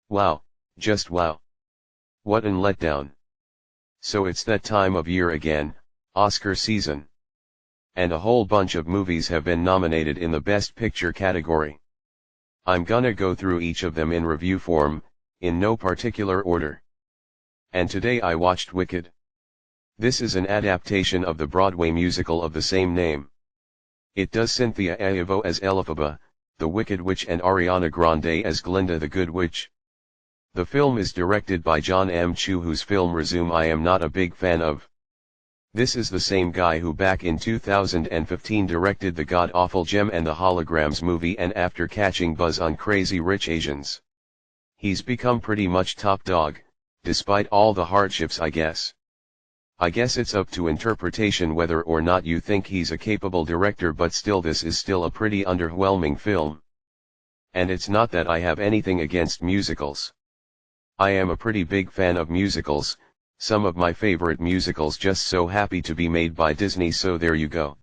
Wow, just wow. What an letdown. So it's that time of year again, Oscar season. And a whole bunch of movies have been nominated in the Best Picture category. I'm gonna go through each of them in review form, in no particular order. And today I watched Wicked. This is an adaptation of the Broadway musical of the same name. It does Cynthia Erivo as Elphaba, the Wicked Witch, and Ariana Grande as Glinda the Good Witch. The film is directed by John M. Chu, whose film Resume I am not a big fan of. This is the same guy who back in 2015 directed the god-awful Gem and the Holograms movie, and after catching buzz on Crazy Rich Asians, he's become pretty much top dog, despite all the hardships I guess. I guess it's up to interpretation whether or not you think he's a capable director, but still this is still a pretty underwhelming film. And it's not that I have anything against musicals. I am a pretty big fan of musicals, some of my favorite musicals just so happy to be made by Disney, so there you go.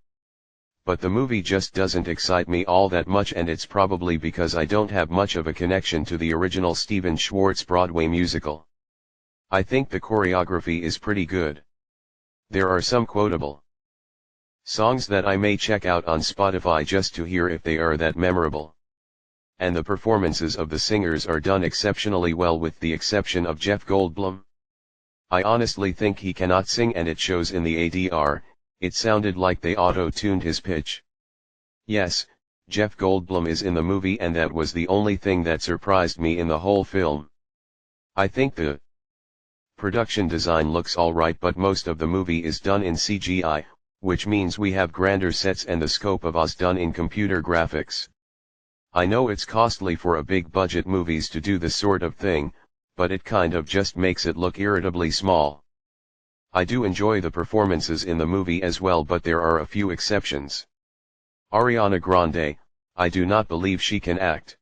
But the movie just doesn't excite me all that much, and it's probably because I don't have much of a connection to the original Stephen Schwartz Broadway musical. I think the choreography is pretty good. There are some quotable songs that I may check out on Spotify just to hear if they are that memorable. And the performances of the singers are done exceptionally well, with the exception of Jeff Goldblum. I honestly think he cannot sing, and it shows in the ADR. It sounded like they auto-tuned his pitch. Yes, Jeff Goldblum is in the movie, and that was the only thing that surprised me in the whole film. I think the production design looks alright, but most of the movie is done in CGI, which means we have grander sets and the scope of Oz done in computer graphics. I know it's costly for a big budget movies to do this sort of thing, but it kind of just makes it look irritably small. I do enjoy the performances in the movie as well, but there are a few exceptions. Ariana Grande, I do not believe she can act.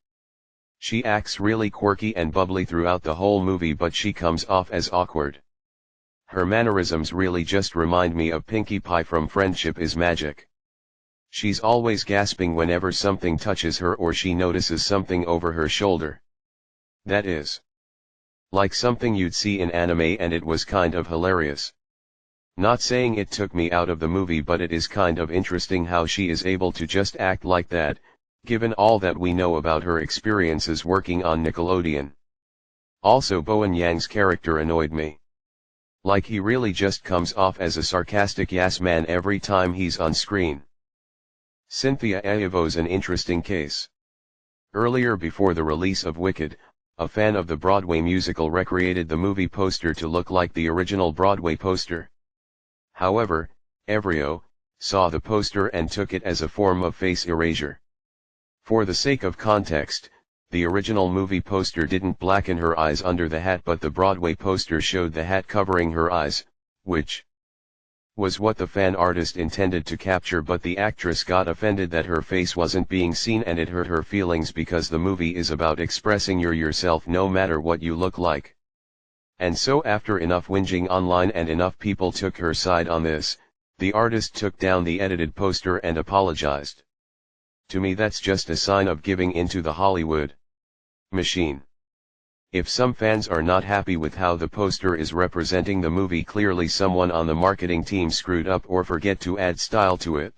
She acts really quirky and bubbly throughout the whole movie, but she comes off as awkward. Her mannerisms really just remind me of Pinkie Pie from Friendship is Magic. She's always gasping whenever something touches her or she notices something over her shoulder. That is like something you'd see in anime, and it was kind of hilarious. Not saying it took me out of the movie, but it is kind of interesting how she is able to just act like that, given all that we know about her experiences working on Nickelodeon. Also, Bowen Yang's character annoyed me. Like he really just comes off as a sarcastic yes man every time he's on screen. Cynthia Erivo's an interesting case. Earlier, before the release of Wicked, a fan of the Broadway musical recreated the movie poster to look like the original Broadway poster. However, Erivo saw the poster and took it as a form of face erasure. For the sake of context, the original movie poster didn't blacken her eyes under the hat, but the Broadway poster showed the hat covering her eyes, which was what the fan artist intended to capture, but the actress got offended that her face wasn't being seen, and it hurt her feelings because the movie is about expressing yourself no matter what you look like. And so after enough whinging online and enough people took her side on this, the artist took down the edited poster and apologized. To me, that's just a sign of giving into the Hollywood machine. If some fans are not happy with how the poster is representing the movie, clearly someone on the marketing team screwed up or forget to add style to it.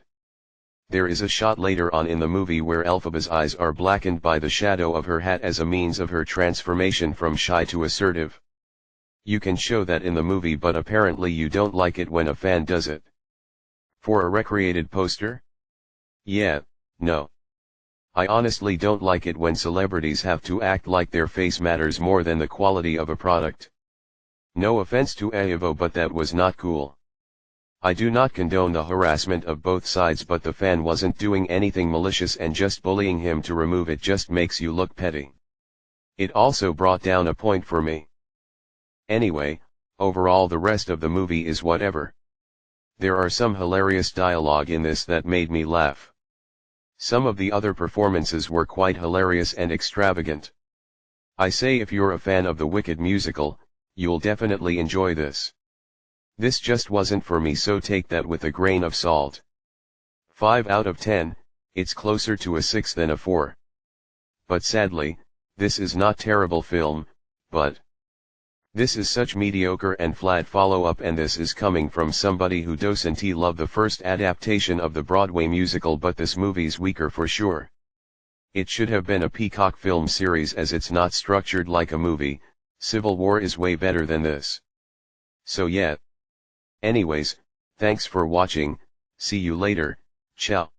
There is a shot later on in the movie where Elphaba's eyes are blackened by the shadow of her hat as a means of her transformation from shy to assertive. You can show that in the movie, but apparently you don't like it when a fan does it. For a recreated poster? Yeah, no. I honestly don't like it when celebrities have to act like their face matters more than the quality of a product. No offense to Erivo, but that was not cool. I do not condone the harassment of both sides, but the fan wasn't doing anything malicious, and just bullying him to remove it just makes you look petty. It also brought down a point for me. Anyway, overall the rest of the movie is whatever. There are some hilarious dialogue in this that made me laugh. Some of the other performances were quite hilarious and extravagant. I say, if you're a fan of the Wicked musical, you'll definitely enjoy this. This just wasn't for me, so take that with a grain of salt. 5 out of 10, it's closer to a 6 than a 4. But sadly, this is not terrible film, but this is such mediocre and flat follow-up, and this is coming from somebody who doesn't love the first adaptation of the Broadway musical, but this movie's weaker for sure. It should have been a Peacock film series, as it's not structured like a movie. Civil War is way better than this. So yeah. Anyways, thanks for watching, see you later, ciao.